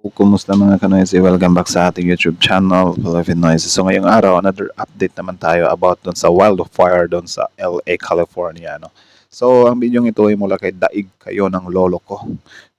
Kumusta mga ka-noisy? Welcome back sa ating YouTube channel, Philippine Noisy. So ngayong araw, another update naman tayo about dun sa wildfire dun sa LA, California. No? So ang video ito ay mula kay Daig Kayo ng Lolo Ko.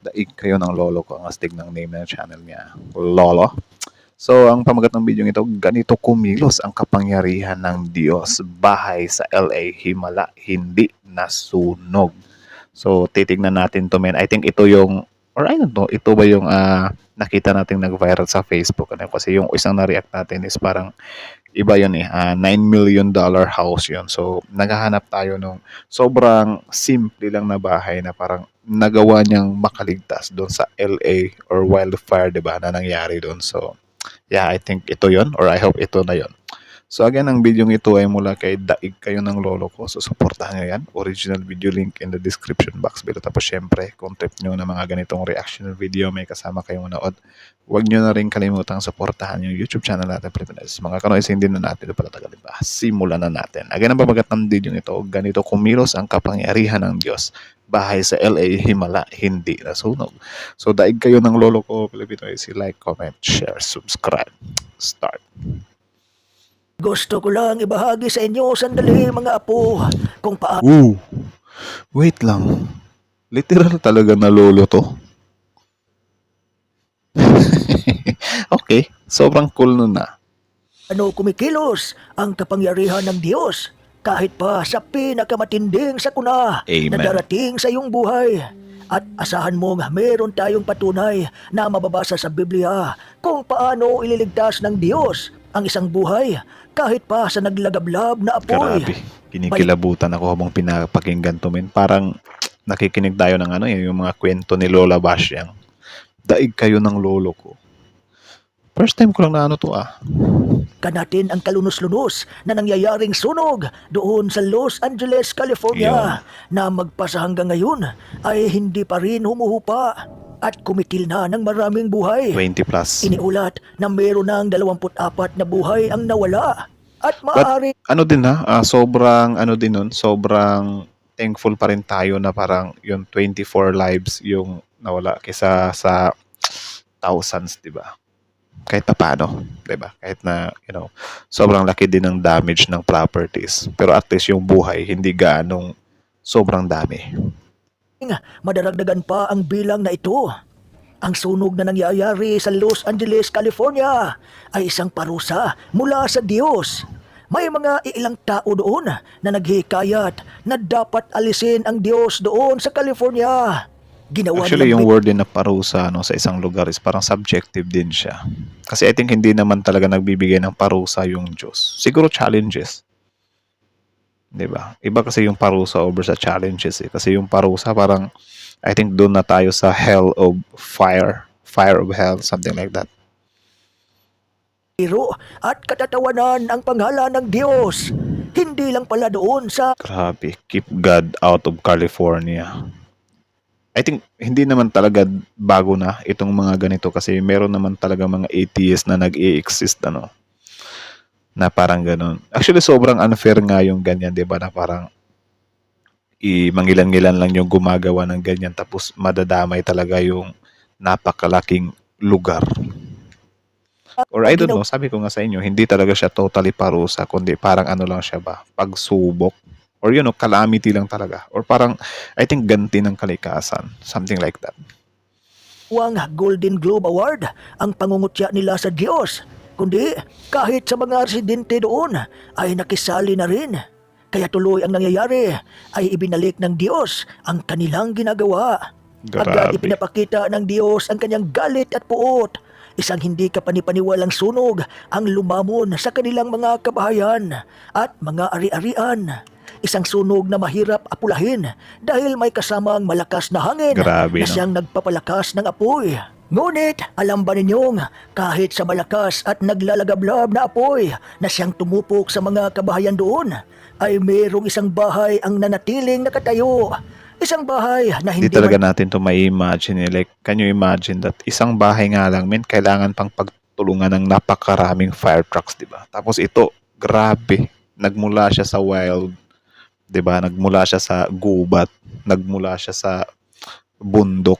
Daig Kayo ng Lolo Ko, ang astig ng name ng channel niya, Lolo. So ang pamagat ng video ito, ganito kumilos ang kapangyarihan ng Diyos. Bahay sa LA, himala, hindi nasunog. So titignan natin to, men. I think ito yung, or I don't know, ito ba yung nakita nating nag-viral sa Facebook. Ano? Kasi yung isang na-react natin is parang iba yun eh. $9 million house yun. So naghahanap tayo nung sobrang simple lang na bahay na parang nagawa niyang makaligtas doon sa LA or wildfire, diba, na nangyari doon. So yeah, I think ito yon, or I hope ito na yon. So again, ang video ito ay mula kay Daig Kayo ng Lolo Ko. So supportahan nyo yan. Original video link in the description box below. Tapos syempre, kung trip nyo na mga ganitong reaction video, may kasama kayong manood. Huwag nyo na rin kalimutang supportahan yung YouTube channel natin, Pilipinas. Mga kanois, hindi na natin ito palatagalin pa. Simulan na natin. Again, ang pamagat ng video ito, ganito kumilos ang kapangyarihan ng Diyos. Bahay sa LA, himala, hindi nasunog. So Daig Kayo ng Lolo Ko, Pilipinas. Like, comment, share, subscribe. Start. Gusto ko lang ibahagi sa inyo sandali mga apo kung paano Wait lang. Literal talaga na lolo to. Okay, sobrang cool nun na. kumikilos ang kapangyarihan ng Diyos kahit pa sa pinakamatinding sakuna Amen. na darating sa iyong buhay. At asahan mong meron tayong patunay na mababasa sa Biblia kung paano ililigtas ng Diyos ang isang buhay kahit pa sa naglagablab na apoy. Grabe. Kinikilabutan ako habang pinapakinggan to, men. Parang nakikinig tayo ng ano, yung mga kwento ni Lola Basyang. Daig Kayo ng Lolo Ko. First time ko lang na ano to Kanatin ang kalunos-lunos na nangyayaring sunog doon sa Los Angeles, California na magpasa hanggang ngayon ay hindi pa rin humuhupa at kumitil na ng maraming buhay. 20 plus. Iniulat na meron ng 24 na buhay ang nawala at maaari. But ano din sobrang ano din nun, sobrang thankful pa rin tayo na parang yung 24 lives yung nawala kaysa sa thousands, di ba? Kahit na paano, di ba? Kahit na, sobrang laki din ng damage ng properties. Pero at least yung buhay, hindi ganong sobrang dami. Madaragdagan pa ang bilang na ito. Ang sunog na nangyayari sa Los Angeles, California ay isang parusa mula sa Diyos. May mga ilang tao doon na naghikayat na dapat alisin ang Diyos doon sa California. Ginawa Actually, yung word din na parusa sa isang lugar is parang subjective din siya. Kasi I think hindi naman talaga nagbibigay ng parusa yung Diyos. Siguro challenges. Diba? Iba kasi yung parusa over sa challenges eh. Kasi yung parusa parang, I think doon na tayo sa hell of fire. Fire of hell, something like that. At katatawanan ang pangalan ng Diyos. Hindi lang pala doon sa... Grabe, keep God out of California. I think hindi naman talaga bago na itong mga ganito kasi meron naman talaga mga atheists na nag-i-exist na parang ganun. Actually, sobrang unfair nga yung ganyan, di ba? Na parang mangilan-ngilan lang yung gumagawa ng ganyan tapos madadamay talaga yung napakalaking lugar. Or I don't know, sabi ko nga sa inyo, hindi talaga siya totally parusa, kundi parang ano lang siya ba? Pagsubok. Or calamity lang talaga. Or parang, I think, ganti ng kalikasan. Something like that. Wang Golden Globe Award ang pangungutya nila sa Diyos. Kundi kahit sa mga residente doon ay nakisali na rin. Kaya tuloy ang nangyayari ay ibinalik ng Diyos ang kanilang ginagawa. Agad ipinapakita ng Diyos ang kanyang galit at puot. Isang hindi kapanipaniwalang sunog ang lumamon sa kanilang mga kabahayan at mga ari-arian. Isang sunog na mahirap apulahin dahil may kasamang malakas na hangin na siyang nagpapalakas ng apoy. Ngunit alam ba ninyong kahit sa malakas at naglalagablab na apoy na siyang tumupok sa mga kabahayan doon, ay mayroong isang bahay ang nanatiling nakatayo. Isang bahay na hindi talaga natin to ma-imagine. Like, can you imagine that isang bahay nga lang, kailangan pang pagtulungan ng napakaraming fire trucks, di ba? Tapos ito, grabe, nagmula siya sa wild, 'di ba? Nagmula siya sa gubat, nagmula siya sa bundok.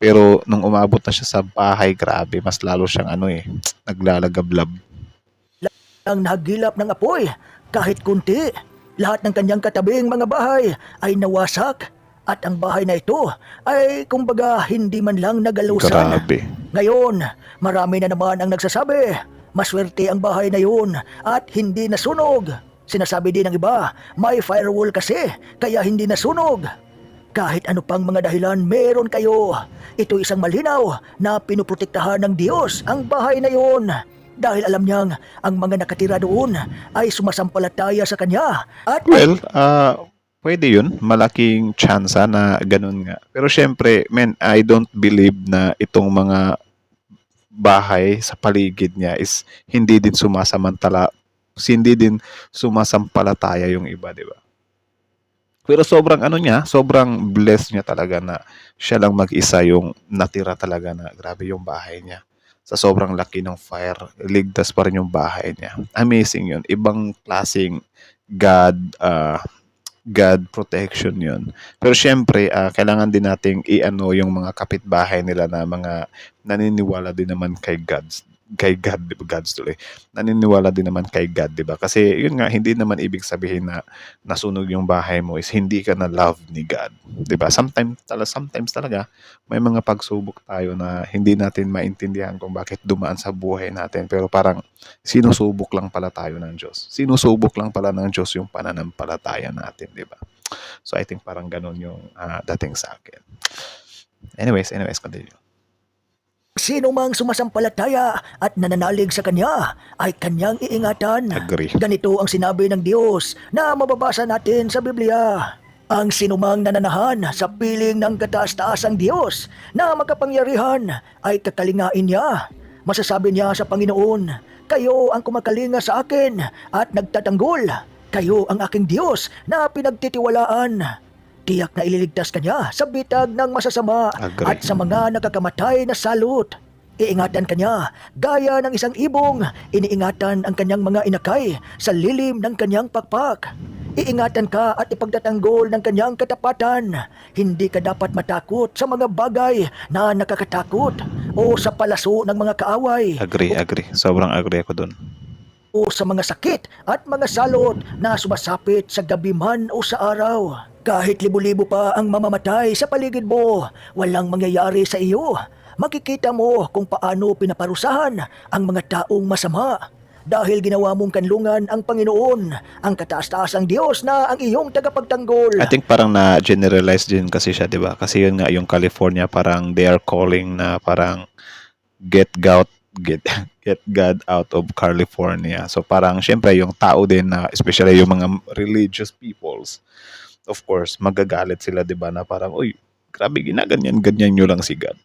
Pero nung umabot na siya sa bahay, grabe, mas lalo siyang naglalagablab. Ang nahagilap ng apoy, kahit kunti, lahat ng kanyang katabing mga bahay ay nawasak at ang bahay na ito ay kumbaga hindi man lang nagalusan. Grabe. Ngayon, marami na naman ang nagsasabi, maswerte ang bahay na yun at hindi nasunog. Sinasabi din ng iba, may firewall kasi kaya hindi nasunog. Kahit ano pang mga dahilan meron kayo, ito isang malinaw na pinuprotektahan ng Diyos ang bahay na yun. Dahil alam niyang ang mga nakatira doon ay sumasampalataya sa Kanya at Well, pwede yun. Malaking tsansa na ganun nga. Pero syempre, men, I don't believe na itong mga bahay sa paligid niya is hindi din hindi din sumasampalataya yung iba, di ba? Pero sobrang sobrang blessed niya talaga na siya lang mag-isa yung natira talaga na grabe yung bahay niya. Sa sobrang laki ng fire, ligtas pa rin yung bahay niya. Amazing yun. Ibang klaseng God, God protection yun. Pero syempre, kailangan din nating yung mga kapitbahay nila na mga naniniwala din naman kay God, di ba? God's tuloy. Naniniwala din naman kay God, di ba? Kasi yun nga, hindi naman ibig sabihin na nasunog yung bahay mo is hindi ka na love ni God, di ba? Sometimes talaga may mga pagsubok tayo na hindi natin maintindihan kung bakit dumaan sa buhay natin. Pero parang sinusubok lang pala tayo ng Diyos. Sinusubok lang pala ng Diyos yung pananampalataya natin, di ba? So I think parang ganun yung dating sa akin. Anyways, continue. sino mang sumasampalataya at nananalig sa Kanya ay Kanyang iingatan. Agree. Ganito ang sinabi ng Diyos na mababasa natin sa Biblia. Ang sinumang nananahan sa piling ng kataas-taasang Diyos na makapangyarihan ay kakalingain niya. Masasabi niya sa Panginoon, kayo ang kumakalinga sa akin at nagtatanggol. Kayo ang aking Diyos na pinagtitiwalaan. Tiyak na ililigtas kanya sa bitag ng masasama Agree. at sa mga nakakamatay na salot. Iingatan kanya gaya ng isang ibong, iniingatan ang kanyang mga inakay sa lilim ng kanyang pakpak. Iingatan ka at ipagtatanggol ng kanyang katapatan. Hindi ka dapat matakot sa mga bagay na nakakatakot o sa palaso ng mga kaaway Agree. Sobrang agree ako dun. o sa mga sakit at mga salot na sumasapit sa gabi man o sa araw. Kahit libo-libo pa ang mamamatay sa paligid mo, walang mangyayari sa iyo. Makikita mo kung paano pinaparusahan ang mga taong masama. Dahil ginawa mong kanlungan ang Panginoon, ang kataas-taasang Diyos na ang iyong tagapagtanggol. I think parang na-generalize din kasi siya, di ba? Kasi yun nga, yung California, parang they are calling na parang get God out of California. So parang syempre yung tao din na especially yung mga religious peoples, of course, magagalit sila, 'di ba? Na parang, "Uy, grabe ginaganyan-ganyan nyo lang si God.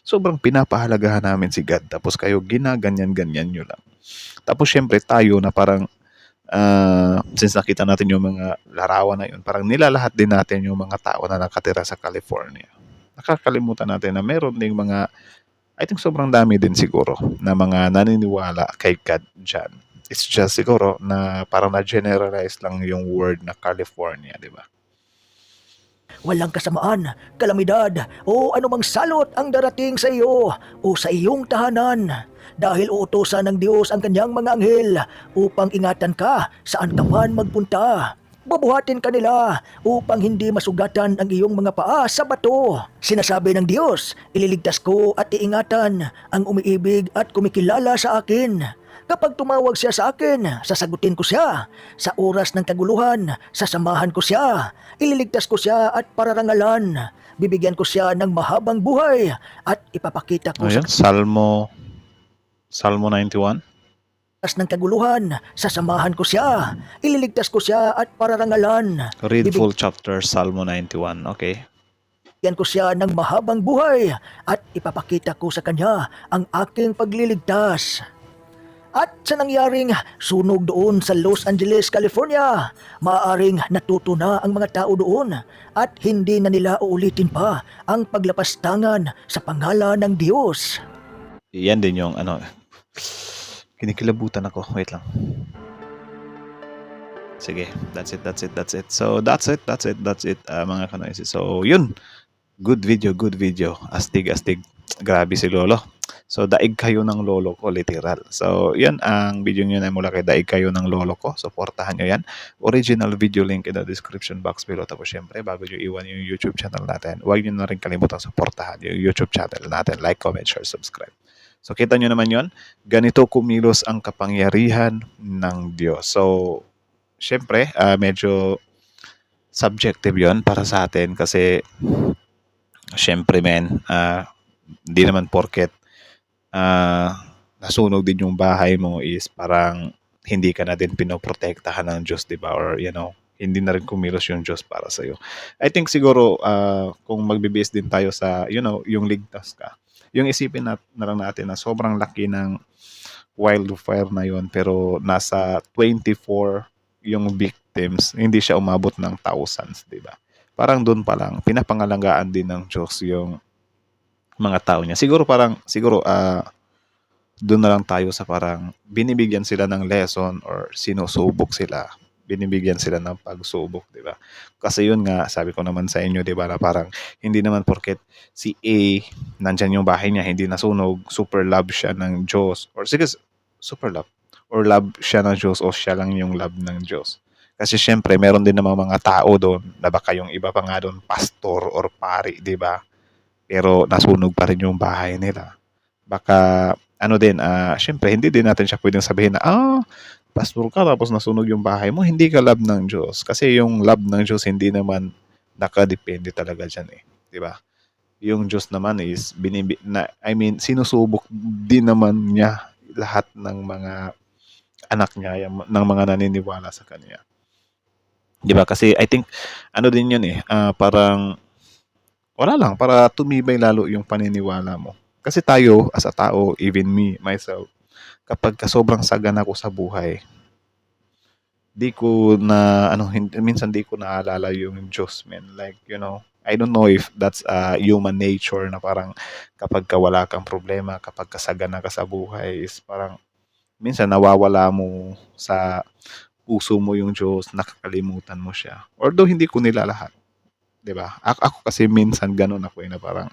Sobrang pinapahalagahan namin si God tapos kayo ginaganyan-ganyan nyo lang." Tapos syempre tayo na parang since nakita natin yung mga larawan na yun, parang nilalahat din natin yung mga tao na nakatira sa California. Nakakalimutan natin na meron ding mga I think sobrang dami din siguro na mga naniniwala kay God dyan. It's just siguro na parang na-generalize lang yung word na California, di ba? Walang kasamaan, kalamidad o anumang salot ang darating sa iyo o sa iyong tahanan. Dahil uutusan ng Diyos ang kanyang mga anghel upang ingatan ka saan ka man magpunta. Bubuhatin ka nila upang hindi masugatan ang iyong mga paa sa bato. Sinasabi ng Diyos, ililigtas ko at iingatan ang umiibig at kumikilala sa akin. Kapag tumawag siya sa akin, sasagutin ko siya. Sa oras ng kaguluhan, sasamahan ko siya. Ililigtas ko siya at pararangalan. Bibigyan ko siya ng mahabang buhay at ipapakita ko Ayan, Salmo 91. oras ng kaguluhan, sasamahan ko siya. Ililigtas ko siya at pararangalan. Read full chapter, Salmo 91. Okay. Bibigyan ko siya ng mahabang buhay at ipapakita ko sa kanya ang aking pagliligtas. At sa nangyaring sunog doon sa Los Angeles, California, maaaring natuto na ang mga tao doon at hindi na nila uulitin pa ang paglapastangan sa pangalan ng Diyos. Yan din yung kinikilabutan ako. Wait lang. Sige, that's it. So, that's it, mga kanoisis. So, yun. Good video, good video. Astig, astig. Grabe si Lolo. So, daig kayo ng lolo ko, literal. So, yan ang video nyo na mula kay daig kayo ng lolo ko. Supportahan nyo yan. Original video link in the description box below. Tapos, syempre, bago nyo iwan yung YouTube channel natin, huwag nyo na rin kalimutan supportahan yung YouTube channel natin. Like, comment, share, subscribe. So, kita nyo naman yon. Ganito kumilos ang kapangyarihan ng Diyos. So, syempre, medyo subjective yon para sa atin kasi syempre men, di naman porket nasunog din yung bahay mo is parang hindi ka na din pinoprotektahan ng Diyos, di ba? Or, hindi na rin kumilos yung Diyos para sa'yo. I think siguro, kung magbibase din tayo sa, yung ligtas ka, yung isipin na lang natin na sobrang laki ng wildfire na yon pero nasa 24 yung victims, hindi siya umabot ng thousands, di ba? Parang doon pa lang, pinapangalagaan din ng Diyos yung mga tao niya. Siguro doon na lang tayo sa parang binibigyan sila ng lesson or sinusubok sila. Binibigyan sila ng pagsubok, di ba? Kasi yun nga, sabi ko naman sa inyo, di ba, na parang hindi naman porket si A, nandyan yung bahay niya, hindi nasunog, super love siya ng Diyos. Or sige, super love. Or love siya ng Diyos o siya lang yung love ng Diyos. Kasi syempre, meron din namang mga tao doon na baka yung iba pa nga doon, pastor or pari, di ba? Pero nasunog pa rin yung bahay nila. Baka, syempre, hindi din natin siya pwedeng sabihin na, pastor ka tapos nasunog yung bahay mo, hindi ka love ng Diyos. Kasi yung love ng Diyos, hindi naman nakadepende talaga dyan eh. Di ba? Yung Diyos naman is, sinusubok din naman niya lahat ng mga anak niya, ng mga naniniwala sa Kanya. Di ba? Kasi I think, din yun eh, parang, wala lang, para tumibay lalo yung paniniwala mo. Kasi tayo, as a tao, even me, myself, kapag sobrang sagana ko sa buhay, minsan di ko naalala yung Diyos, man. Like, I don't know if that's human nature na parang kapag wala kang problema, kapag kasagana ka sa buhay, is parang minsan nawawala mo sa puso mo yung Diyos, nakakalimutan mo siya. Although hindi ko nila lahat. 'Di ba? Ako kasi minsan ganun ako na parang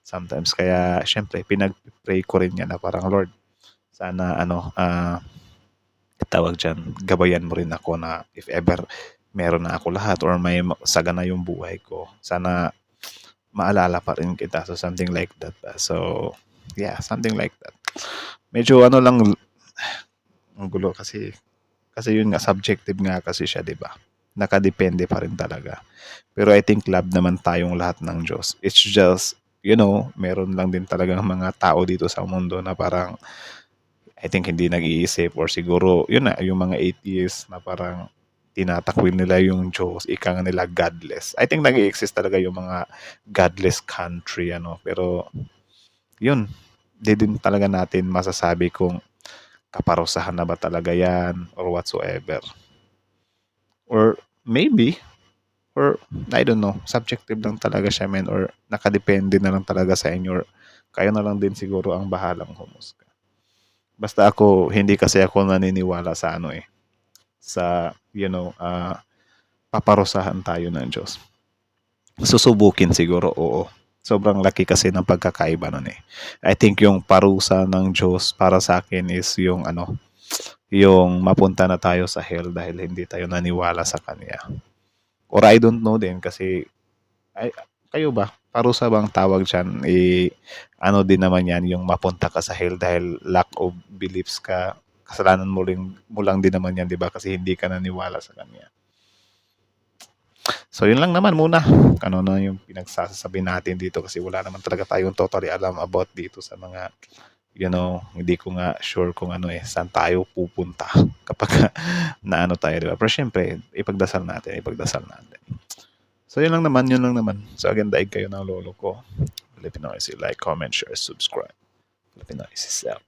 sometimes kaya syempre pinag-pray ko rin yan na parang Lord, sana tawag diyan, gabayan mo rin ako na if ever meron na ako lahat or may sagana yung buhay ko, sana maalala pa rin kita. So something like that. So yeah, something like that. Medyo lang ang gulo kasi yun nga subjective nga kasi siya, 'di ba? Nakadepende pa rin talaga. Pero I think love naman tayong lahat ng Diyos. It's just, meron lang din talagang mga tao dito sa mundo na parang I think hindi nag-iisip or siguro, yun na, yung mga atheists na parang tinatakwil nila yung Diyos, ika nga nila godless. I think nag-i-exist talaga yung mga godless country, pero yun, di din talaga natin masasabi kung kaparusahan na ba talaga yan or whatsoever. Or maybe, or I don't know, subjective lang talaga siya, men, or nakadepende na lang talaga sa inyo, or kayo na lang din siguro ang bahalang humusga. Basta ako, hindi kasi ako naniniwala sa sa, paparusahan tayo ng Diyos. Susubukin siguro, oo. Sobrang laki kasi ng pagkakaiba nun eh. I think yung parusa ng Diyos para sa akin is yung yung mapunta na tayo sa hell dahil hindi tayo naniwala sa Kanya. Or I don't know din kasi, kayo ba? Parusa bang tawag dyan? Din naman yan, yung mapunta ka sa hell dahil lack of beliefs ka. Kasalanan mo lang din naman yan, di ba? Kasi hindi ka naniwala sa Kanya. So, yun lang naman muna. Ano na yung pinagsasabi natin dito kasi wala naman talaga tayong totally alam about dito sa mga, hindi ko nga sure kung saan tayo pupunta kapag tayo, di ba? Pero syempre, ipagdasal natin. So, yun lang naman. So, again, daig kayo ng lolo ko. Filipino is like, comment, share, subscribe. Filipino is out.